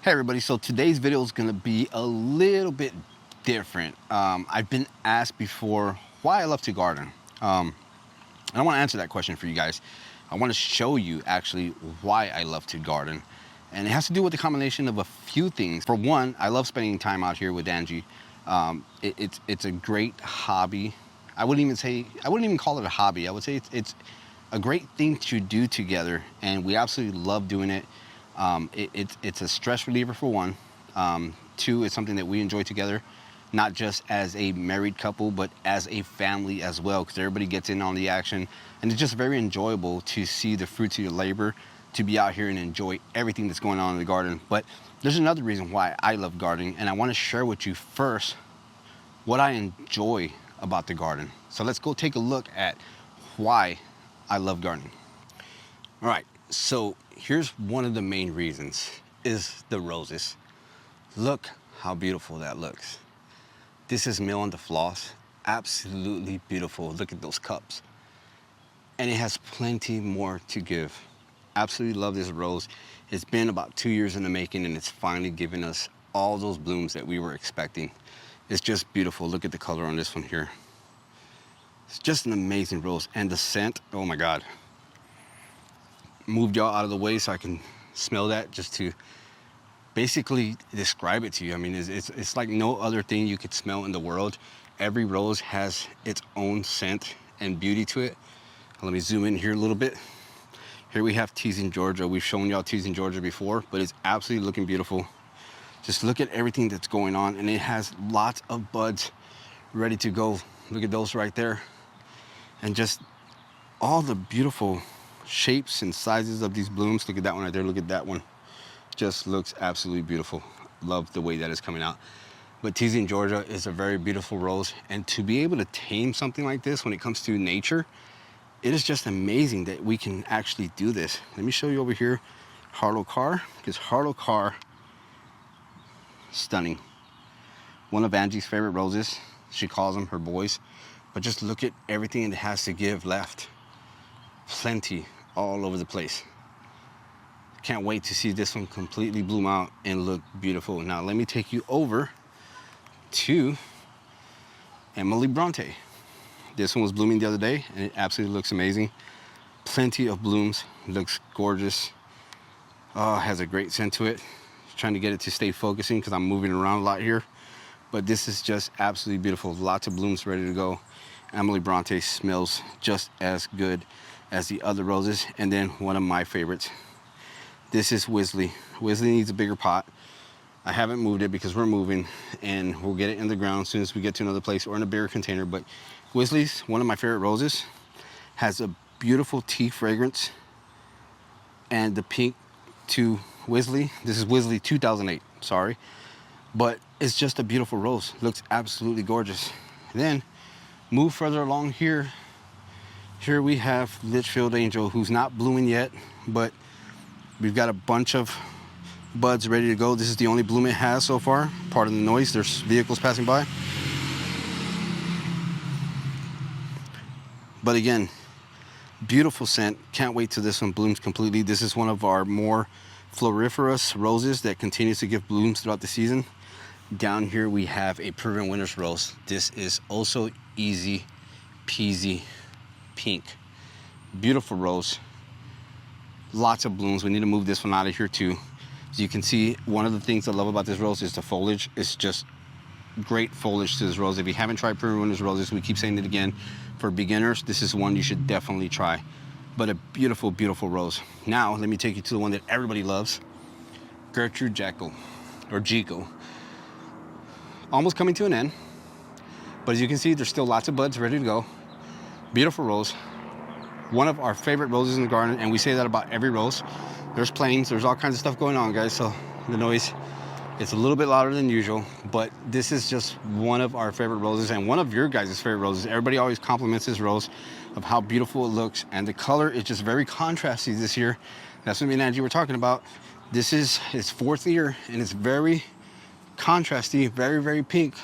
Hey everybody, so today's video is going to be a little bit different. I've been asked before why I love to garden. And I want to answer that question for you guys. I want to show you actually why I love to garden. And it has to do with the combination of a few things. For one, I love spending time out here with Angie. It's a great hobby. I wouldn't even call it a hobby. I would say it's a great thing to do together, and we absolutely love doing it. It's a stress reliever for one. Two, it's something that we enjoy together, not just as a married couple, but as a family as well, because everybody gets in on the action. And it's just very enjoyable to see the fruits of your labor, to be out here and enjoy everything that's going on in the garden. But there's another reason why I love gardening, and I want to share with you first what I enjoy about the garden. So let's go take a look at why I love gardening. All right, so here's one of the main reasons is the roses. Look how beautiful that looks. This is Mill on the Floss. Absolutely beautiful. Look at those cups. And it has plenty more to give. Absolutely love this rose. It's been about 2 years in the making, and it's finally given us all those blooms that we were expecting. It's just beautiful. Look at the color on this one here. It's just an amazing rose. And the scent, oh my God. Moved y'all out of the way so I can smell that, just to basically describe it to you. I mean, it's like no other thing you could smell in the world. Every rose has its own scent and beauty to it. Let me zoom in here a little bit. Here we have Teasing Georgia. We've shown y'all Teasing Georgia before, but it's absolutely looking beautiful. Just look at everything that's going on, and it has lots of buds ready to go. Look at those right there. And just all the beautiful shapes and sizes of these blooms. Look at that one right there. Look at that one. Just looks absolutely beautiful. Love the way that is coming out. But Teasing Georgia is a very beautiful rose, and to be able to tame something like this when it comes to nature, it is just amazing that we can actually do this. Let me show you over here Harlow Carr, because Harlow Carr, stunning. One of Angie's favorite roses. She calls them her boys. But just look at everything it has to give left. Plenty all over the place. Can't wait to see this one completely bloom out and look beautiful. Now let me take you over to Emily Bronte. This one was blooming the other day, and it absolutely looks amazing. Plenty of blooms, looks gorgeous. Has a great scent to it. Trying to get it to stay focusing because I'm moving around a lot here. But this is just absolutely beautiful. Lots of blooms ready to go. Emily Bronte smells just as good as the other roses. And then one of my favorites. This is Wisley. Wisley needs a bigger pot. I haven't moved it because we're moving, and we'll get it in the ground as soon as we get to another place or in a bigger container. But Wisley's one of my favorite roses. Has a beautiful tea fragrance. And the pink to Wisley. This is Wisley 2008, sorry. But it's just a beautiful rose. Looks absolutely gorgeous. And then move further along here. Here we have Litchfield Angel, who's not blooming yet, but we've got a bunch of buds ready to go. This is the only bloom it has so far. Pardon the noise, there's vehicles passing by. But again, beautiful scent. Can't wait till this one blooms completely. This is one of our more floriferous roses that continues to give blooms throughout the season. Down here we have a Proven Winners rose. This is also easy peasy pink. Beautiful rose. Lots of blooms. We need to move this one out of here too. As you can see, one of the things I love about this rose is the foliage. It's just great foliage to this rose. If you haven't tried Proven Winners roses, we keep saying it again, for beginners, this is one you should definitely try. But a beautiful, beautiful rose. Now, let me take you to the one that everybody loves, Gertrude Jekyll, or Jekyll. Almost coming to an end, but as you can see, there's still lots of buds ready to go. Beautiful rose. One of our favorite roses in the garden, and we say that about every rose. There's planes, there's all kinds of stuff going on, guys, so the noise, it's a little bit louder than usual, but this is just one of our favorite roses, and one of your guys' favorite roses. Everybody always compliments this rose of how beautiful it looks, and the color is just very contrasty this year. That's what me and Angie were talking about. This is its 4th year, and it's very contrasty, very, very pink.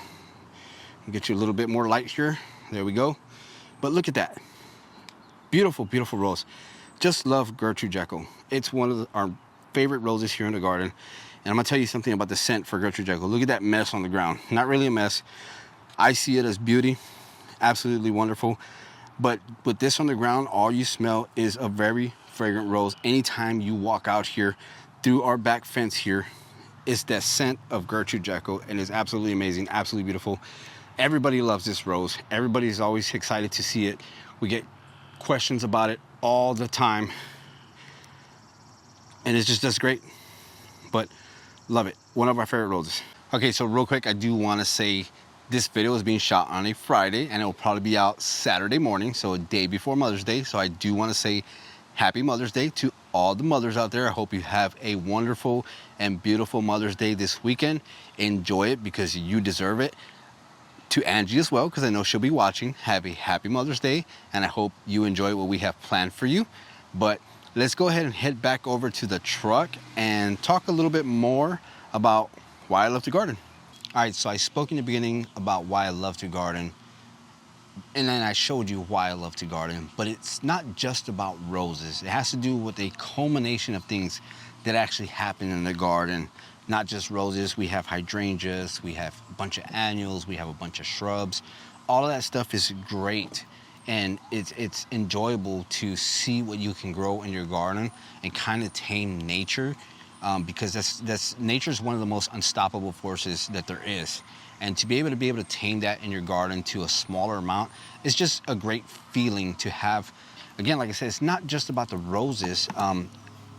I'll get you a little bit more light here. There we go. But look at that. Beautiful, beautiful rose. Just love Gertrude Jekyll. It's one of our favorite roses here in the garden. And I'm gonna tell you something about the scent for Gertrude Jekyll. Look at that mess on the ground. Not really a mess. I see it as beauty, absolutely wonderful. But with this on the ground, all you smell is a very fragrant rose. Anytime you walk out here through our back fence here, it's that scent of Gertrude Jekyll, and it's absolutely amazing, absolutely beautiful. Everybody loves this rose. Everybody's always excited to see it. We get questions about it all the time, and it just does great. But love it. One of our favorite roses. Okay, so real quick, I do want to say this video is being shot on a Friday, and it will probably be out Saturday morning, so a day before Mother's Day. So I do want to say happy Mother's Day to all the mothers out there. I hope you have a wonderful and beautiful Mother's Day this weekend. Enjoy it because you deserve it. To Angie as well, because I know she'll be watching, have a happy Mother's Day, and I hope you enjoy what we have planned for you. But let's go ahead and head back over to the truck and talk a little bit more about why I love to garden. All right, so I spoke in the beginning about why I love to garden, and then I showed you why I love to garden, but it's not just about roses. It has to do with a culmination of things that actually happen in the garden. Not just roses, we have hydrangeas, we have a bunch of annuals, we have a bunch of shrubs. All of that stuff is great, and it's enjoyable to see what you can grow in your garden and kind of tame nature, because that's nature is one of the most unstoppable forces that there is. And to be able to tame that in your garden to a smaller amount is just a great feeling to have. Again, like I said, it's not just about the roses,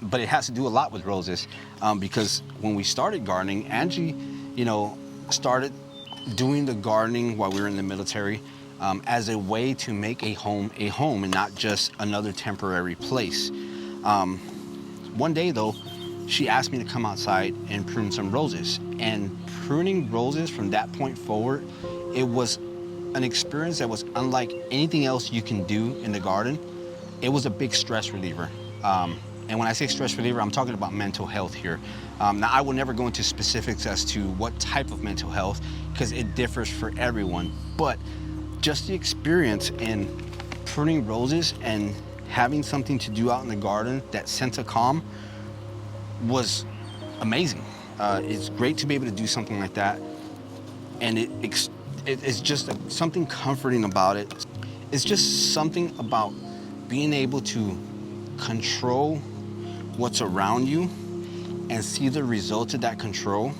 but it has to do a lot with roses, because when we started gardening, Angie, started doing the gardening while we were in the military, as a way to make a home and not just another temporary place. One day though, she asked me to come outside and prune some roses, and pruning roses from that point forward, it was an experience that was unlike anything else you can do in the garden. It was a big stress reliever. And when I say stress reliever, I'm talking about mental health here. Now, I will never go into specifics as to what type of mental health, because it differs for everyone. But just the experience in pruning roses and having something to do out in the garden, that sense of calm, was amazing. It's great to be able to do something like that. And it's just something comforting about it. It's just something about being able to control what's around you and see the results of that control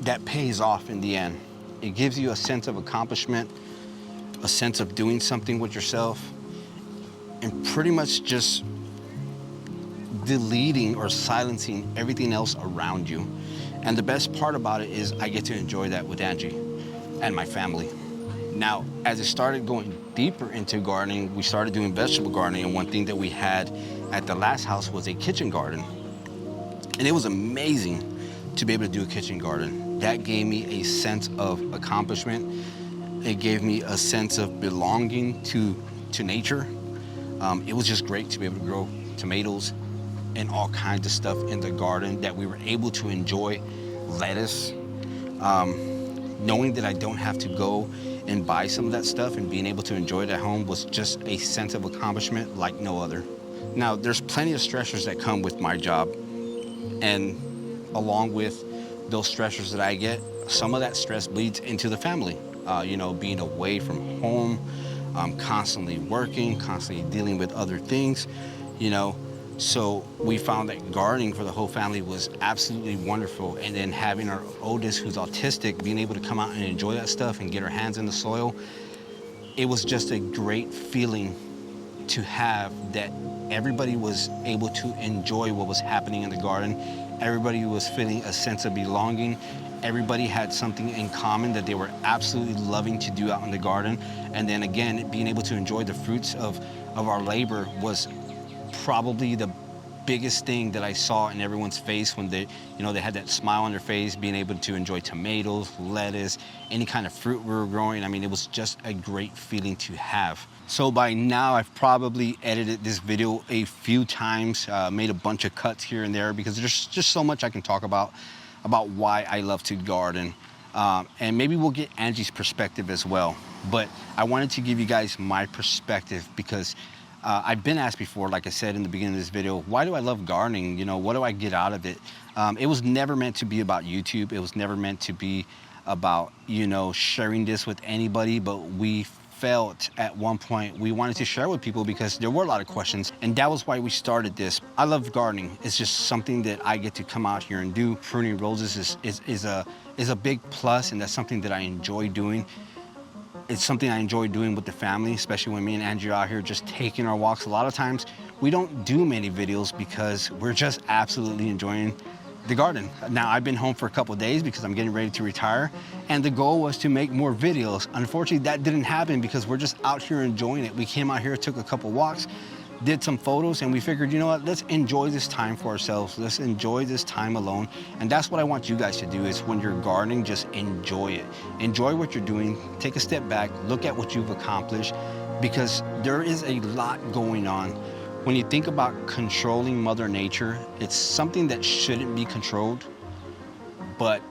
that pays off in the end. It gives you a sense of accomplishment, a sense of doing something with yourself, and pretty much just deleting or silencing everything else around you. And the best part about it is I get to enjoy that with Angie and my family. Now, as it started going deeper into gardening, we started doing vegetable gardening, and one thing that we had at the last house was a kitchen garden. And it was amazing to be able to do a kitchen garden. That gave me a sense of accomplishment. It gave me a sense of belonging to nature. It was just great to be able to grow tomatoes and all kinds of stuff in the garden that we were able to enjoy. Lettuce. Knowing that I don't have to go and buy some of that stuff and being able to enjoy it at home was just a sense of accomplishment like no other. Now, there's plenty of stressors that come with my job, and along with those stressors that I get, some of that stress bleeds into the family. Being away from home, constantly working, constantly dealing with other things, So we found that gardening for the whole family was absolutely wonderful. And then having our oldest, who's autistic, being able to come out and enjoy that stuff and get her hands in the soil, it was just a great feeling to have that everybody was able to enjoy what was happening in the garden. Everybody was feeling a sense of belonging. Everybody had something in common that they were absolutely loving to do out in the garden. And then again, being able to enjoy the fruits of our labor was probably the biggest thing that I saw in everyone's face when they had that smile on their face, being able to enjoy tomatoes, lettuce, any kind of fruit we were growing. I mean, it was just a great feeling to have. So by now, I've probably edited this video a few times, made a bunch of cuts here and there, because there's just so much I can talk about why I love to garden. And maybe we'll get Angie's perspective as well. But I wanted to give you guys my perspective because I've been asked before, like I said in the beginning of this video, why do I love gardening? You know, what do I get out of it? It was never meant to be about YouTube. It was never meant to be about, you know, sharing this with anybody, but we felt at one point we wanted to share with people because there were a lot of questions, and that was why we started this. I love gardening. It's just something that I get to come out here and do. Pruning roses is a big plus, and that's something that I enjoy doing. It's something I enjoy doing with the family, especially when me and Angie are out here just taking our walks. A lot of times we don't do many videos because we're just absolutely enjoying the garden. Now, I've been home for a couple of days because I'm getting ready to retire, and the goal was to make more videos. Unfortunately, that didn't happen because we're just out here enjoying it. We came out here, took a couple walks, did some photos, and we figured, you know what, let's enjoy this time for ourselves. Let's enjoy this time alone. And that's what I want you guys to do, is when you're gardening, just enjoy it. Enjoy what you're doing, take a step back, look at what you've accomplished, because there is a lot going on. When you think about controlling Mother Nature, it's something that shouldn't be controlled, but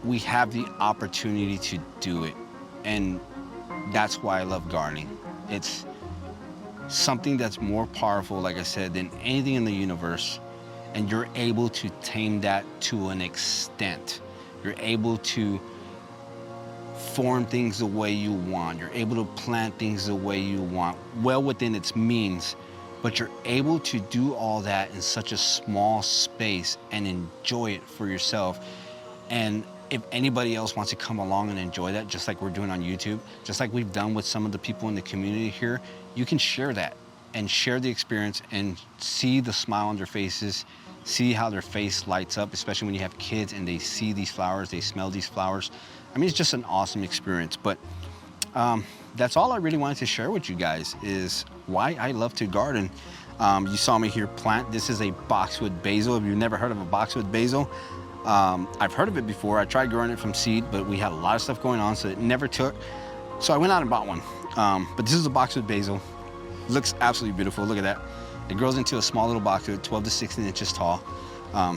we have the opportunity to do it. And that's why I love gardening. It's something that's more powerful, like I said, than anything in the universe. And you're able to tame that to an extent. You're able to form things the way you want. You're able to plant things the way you want, well within its means. But you're able to do all that in such a small space and enjoy it for yourself. And if anybody else wants to come along and enjoy that, just like we're doing on YouTube, just like we've done with some of the people in the community here, you can share that and share the experience and see the smile on their faces, see how their face lights up, especially when you have kids and they see these flowers, they smell these flowers. I mean, it's just an awesome experience. But that's all I really wanted to share with you guys, is why I love to garden. You saw me here plant. This is a boxwood basil. If you've never heard of a boxwood basil, I've heard of it before. I tried growing it from seed, but we had a lot of stuff going on, so it never took. So I went out and bought one. But this is a boxwood basil. Looks absolutely beautiful. Look at that. It grows into a small little boxwood, 12 to 16 inches tall.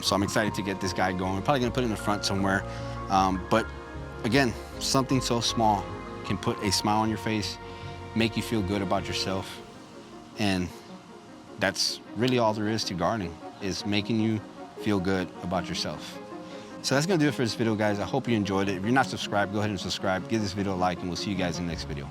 So I'm excited to get this guy going. I'm probably gonna put it in the front somewhere. But again, something so small can put a smile on your face, make you feel good about yourself. And that's really all there is to gardening, is making you feel good about yourself. So that's gonna do it for this video, guys. I hope you enjoyed it. If you're not subscribed, go ahead and subscribe. Give this video a like, and we'll see you guys in the next video.